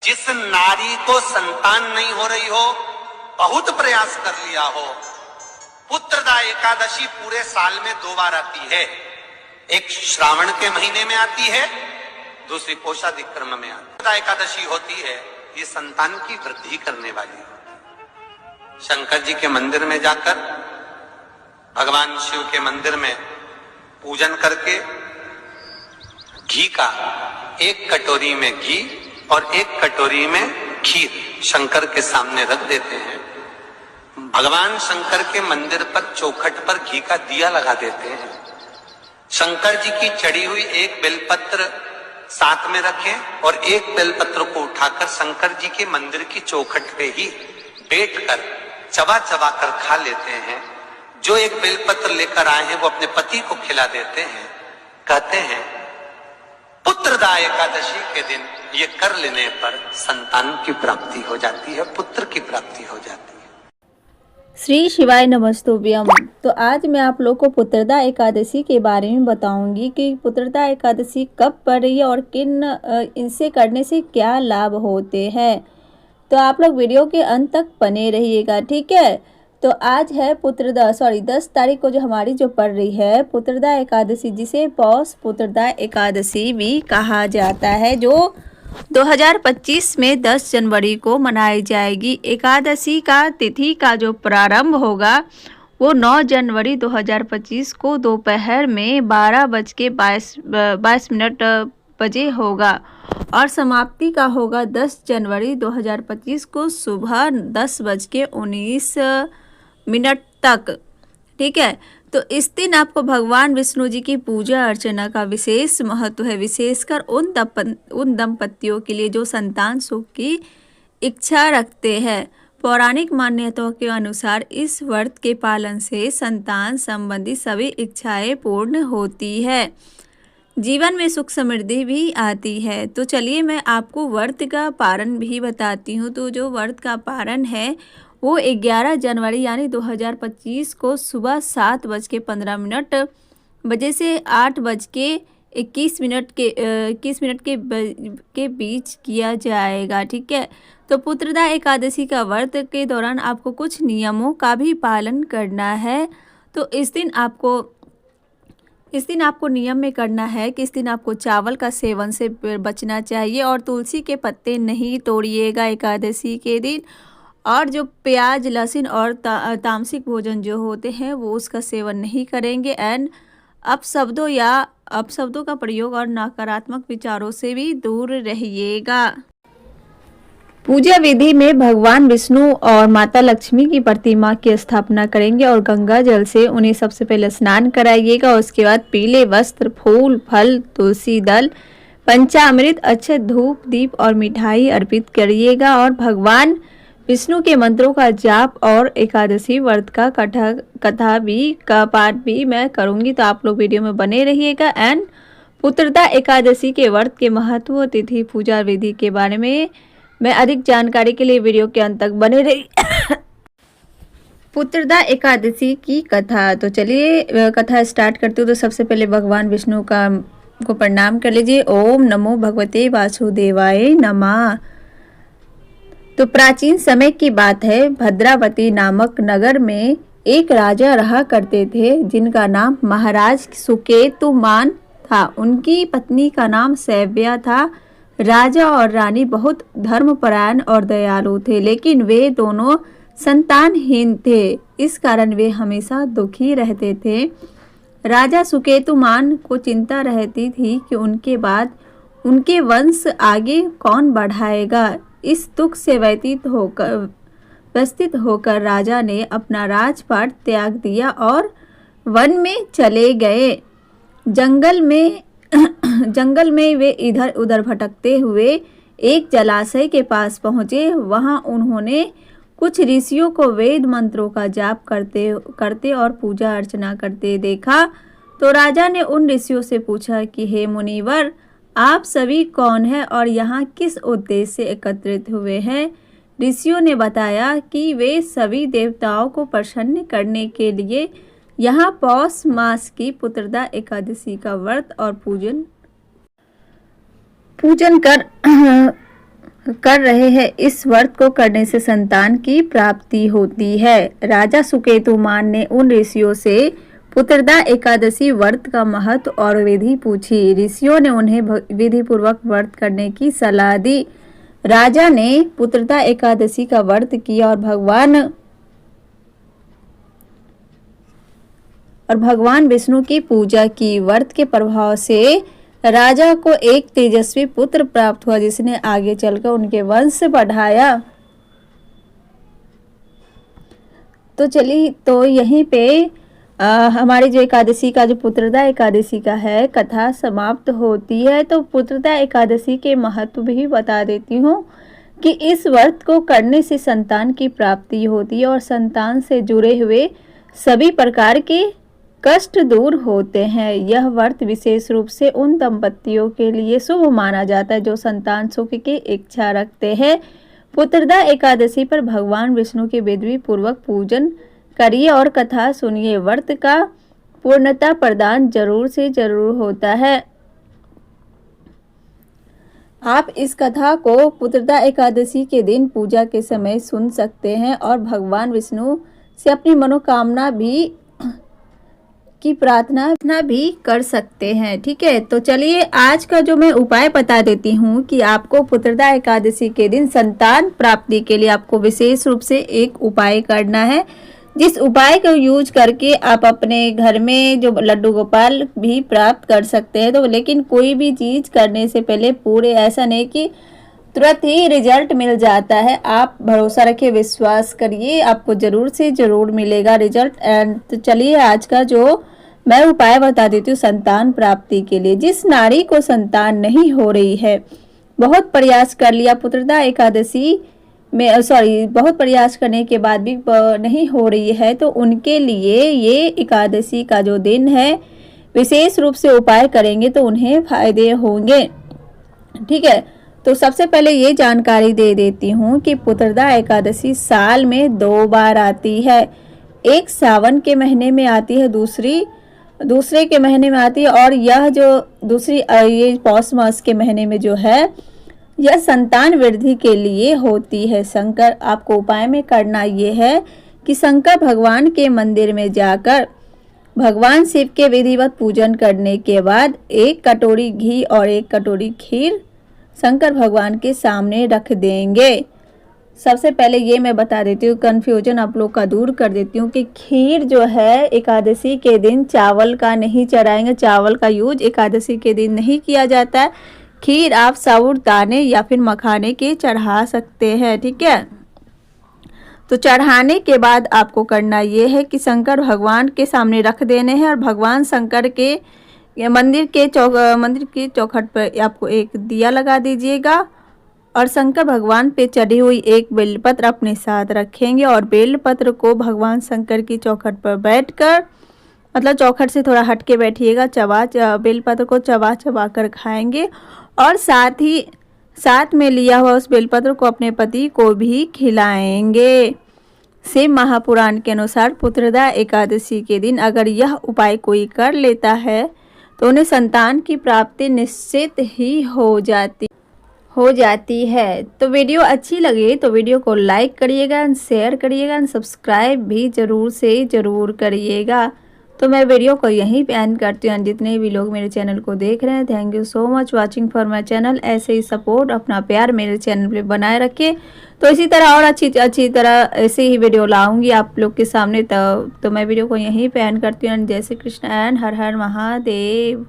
जिस नारी को संतान नहीं हो रही हो, बहुत प्रयास कर लिया हो, पुत्रदा एकादशी पूरे साल में 2 बार आती है। एक श्रावण के महीने में आती है, दूसरी कोषाधिक क्रम में आती है। पुत्रदा एकादशी होती है, ये संतान की वृद्धि करने वाली होती है। शंकर जी के मंदिर में जाकर, भगवान शिव के मंदिर में पूजन करके घी का 1 कटोरी में घी और 1 कटोरी में खीर शंकर के सामने रख देते हैं। भगवान शंकर के मंदिर पर चौखट पर घी का दिया लगा देते हैं। शंकर जी की चढ़ी हुई 1 बेलपत्र साथ में रखें और 1 बेलपत्र को उठाकर शंकर जी के मंदिर की चौखट पे ही बैठकर चबा चबा कर खा लेते हैं। जो 1 बेलपत्र लेकर आए हैं वो अपने पति को खिला देते हैं। कहते हैं पुत्रदा एकादशी के दिन ये कर लेने पर संतान की प्राप्ति हो जाती है, पुत्र की प्राप्ति हो जाती है। श्री शिवाय नमस्तुभ्यम। तो आज मैं आप लोग को पुत्रदा एकादशी के बारे में बताऊंगी कि पुत्रदा एकादशी कब पड़ रही है और किन इनसे करने से क्या लाभ होते हैं। तो आप लोग वीडियो के अंत तक बने रहिएगा, ठीक है। तो आज है 10 तारीख को जो हमारी पड़ रही है पुत्रदा एकादशी, जिसे पौष पुत्रदा एकादशी भी कहा जाता है, जो 2025 में 10 जनवरी को मनाई जाएगी। एकादशी का तिथि का जो प्रारंभ होगा वो 9 जनवरी 2025 को दोपहर में 12:22 बजे होगा और समाप्ति का होगा 10 जनवरी 2025 को सुबह 10:19 तक, ठीक है। तो इस दिन आपको भगवान विष्णु जी की पूजा अर्चना का विशेष महत्व है, विशेषकर उन दंपतियों के लिए जो संतान सुख की इच्छा रखते हैं। पौराणिक मान्यताओं के अनुसार इस व्रत के पालन से संतान संबंधी सभी इच्छाएं पूर्ण होती है, जीवन में सुख समृद्धि भी आती है। तो चलिए मैं आपको व्रत का पारण भी बताती हूँ। तो जो व्रत का पारण है वो 11 जनवरी यानी 2025 को सुबह 7:15 बजे से 8:21 के बीच किया जाएगा, ठीक है। तो पुत्रदा एकादशी का व्रत के दौरान आपको कुछ नियमों का भी पालन करना है। तो इस दिन आपको नियम में करना है कि इस दिन आपको चावल का सेवन से बचना चाहिए और तुलसी के पत्ते नहीं तोड़िएगा एकादशी के दिन। और जो प्याज, लहसुन और तामसिक भोजन जो होते हैं वो उसका सेवन नहीं करेंगे। एंड अपशब्दों का प्रयोग और नकारात्मक विचारों से भी दूर रहिएगा। पूजा विधि में भगवान विष्णु और माता लक्ष्मी की प्रतिमा की स्थापना करेंगे और गंगा जल से उन्हें सबसे पहले स्नान कराइएगा। उसके बाद पीले वस्त्र, फूल, फल, तुलसी दल, पंचामृत, अक्षत, धूप, दीप और मिठाई अर्पित करिएगा और भगवान विष्णु के मंत्रों का जाप और एकादशी व्रत का पाठ भी मैं करूंगी। तो आप लोग वीडियो में बने रहिएगा। एंड पुत्रदा एकादशी के व्रत के महत्व, तिथि, पूजा विधि के बारे में मैं अधिक जानकारी के लिए वीडियो के अंत तक बने रहिए। पुत्रदा एकादशी की कथा। तो चलिए कथा स्टार्ट करती हूँ। तो सबसे पहले भगवान विष्णु को प्रणाम कर लीजिए। ओम नमो भगवते वासुदेवाय नमः। तो प्राचीन समय की बात है, भद्रावती नामक नगर में एक राजा रहा करते थे जिनका नाम महाराज सुकेतुमान था। उनकी पत्नी का नाम सैव्या था। राजा और रानी बहुत धर्मपरायण और दयालु थे, लेकिन वे दोनों संतानहीन थे। इस कारण वे हमेशा दुखी रहते थे। राजा सुकेतुमान को चिंता रहती थी कि उनके बाद उनके वंश आगे कौन बढ़ाएगा। इस दुख से व्यतीत होकर राजा ने अपना राजपाट त्याग दिया और वन में चले गए। जंगल में वे इधर उधर भटकते हुए एक जलाशय के पास पहुँचे। वहाँ उन्होंने कुछ ऋषियों को वेद मंत्रों का जाप करते और पूजा अर्चना करते देखा। तो राजा ने उन ऋषियों से पूछा कि हे मुनिवर, आप सभी कौन हैं और यहाँ किस उद्देश्य से एकत्रित हुए हैं। ऋषियों ने बताया कि वे सभी देवताओं को प्रसन्न करने के लिए यहाँ पौष मास की पुत्रदा एकादशी का व्रत और पूजन कर रहे हैं, इस व्रत को करने से संतान की प्राप्ति होती है। राजा सुकेतुमान ने उन ऋषियों से पुत्रदा एकादशी व्रत का महत्व और विधि पूछी। ऋषियों ने उन्हें विधि पूर्वक व्रत करने की सलाह दी। राजा ने पुत्रदा एकादशी का व्रत किया और भगवान विष्णु की पूजा की। व्रत के प्रभाव से राजा को एक तेजस्वी पुत्र प्राप्त हुआ, जिसने आगे चलकर उनके वंश बढ़ाया। तो चलिए, तो यहीं पे हमारी जो एकादशी का, जो पुत्रदा एकादशी का है, कथा समाप्त होती है। तो पुत्रदा एकादशी के महत्व भी बता देती हूँ कि इस व्रत को करने से संतान की प्राप्ति होती है और संतान से जुड़े हुए सभी प्रकार के कष्ट दूर होते हैं। यह व्रत विशेष रूप से उन दंपतियों के लिए शुभ माना जाता है जो संतान सुख की इच्छा रखते हैं। पुत्रदा एकादशी पर भगवान विष्णु के विधि पूर्वक पूजन करिए और कथा सुनिए। व्रत का पूर्णता प्रदान जरूर से जरूर होता है। आप इस कथा को पुत्रदा एकादशी के दिन पूजा के समय सुन सकते हैं और भगवान विष्णु से अपनी मनोकामना की प्रार्थना भी कर सकते हैं। ठीक है, तो चलिए आज का जो मैं उपाय बता देती हूँ कि आपको पुत्रदा एकादशी के दिन संतान प्राप्ति के लिए आपको विशेष रूप से एक उपाय करना है, जिस उपाय को यूज करके आप अपने घर में जो लड्डू गोपाल भी प्राप्त कर सकते हैं। तो लेकिन कोई भी चीज करने से पहले पूरे ऐसा नहीं कि तुरंत ही रिजल्ट मिल जाता है। आप भरोसा रखिए, विश्वास करिए, आपको जरूर से जरूर मिलेगा रिजल्ट। एंड तो चलिए आज का जो मैं उपाय बता देती हूँ संतान प्राप्ति के लिए। जिस नारी को संतान नहीं हो रही है, बहुत प्रयास कर लिया पुत्रदा एकादशी में, बहुत प्रयास करने के बाद भी नहीं हो रही है, तो उनके लिए ये एकादशी का जो दिन है विशेष रूप से उपाय करेंगे तो उन्हें फायदे होंगे। ठीक है, तो सबसे पहले ये जानकारी दे देती हूँ कि पुत्रदा एकादशी साल में 2 बार आती है। एक सावन के महीने में आती है, दूसरे के महीने में आती है, और यह जो दूसरी ये पौष मास के महीने में जो है, यह संतान वृद्धि के लिए होती है। शंकर, आपको उपाय में करना ये है कि शंकर भगवान के मंदिर में जाकर भगवान शिव के विधिवत पूजन करने के बाद 1 कटोरी घी और 1 कटोरी खीर शंकर भगवान के सामने रख देंगे। सबसे पहले ये मैं बता देती हूँ, कन्फ्यूजन आप लोग का दूर कर देती हूँ कि खीर जो है एकादशी के दिन चावल का नहीं चढ़ाएंगे। चावल का यूज एकादशी के दिन नहीं किया जाता है। खीर आप साबूदाने या फिर मखाने के चढ़ा सकते हैं। ठीक है, तो चढ़ाने के बाद आपको करना ये है कि शंकर भगवान के सामने रख देने हैं और भगवान शंकर के मंदिर की चौखट पर आपको एक दिया लगा दीजिएगा और शंकर भगवान पे चढ़ी हुई एक बेलपत्र अपने साथ रखेंगे और बेलपत्र को भगवान शंकर की चौखट पर बैठकर, मतलब चौखट से थोड़ा हट के बैठिएगा, बेलपत्र को चबा कर खाएंगे और साथ में लिया हुआ उस बेलपत्र को अपने पति को भी खिलाएंगे। शिव महापुराण के अनुसार पुत्रदा एकादशी के दिन अगर यह उपाय कोई कर लेता है तो उन्हें संतान की प्राप्ति निश्चित ही हो जाती है। तो वीडियो अच्छी लगे तो वीडियो को लाइक करिएगा, शेयर करिएगा, सब्सक्राइब भी जरूर से जरूर करिएगा। तो मैं वीडियो को यहीं पे एंड करती हूँ। जितने भी लोग मेरे चैनल को देख रहे हैं, thank you so much watching for my channel. ऐसे ही सपोर्ट, अपना प्यार मेरे चैनल पे बनाए रखिए। तो इसी तरह और अच्छी तरह ऐसे ही वीडियो लाऊंगी आप लोग के सामने। तो मैं वीडियो को यहीं पे एंड करती हूँ। जय श्री कृष्ण एंड हर हर महादेव।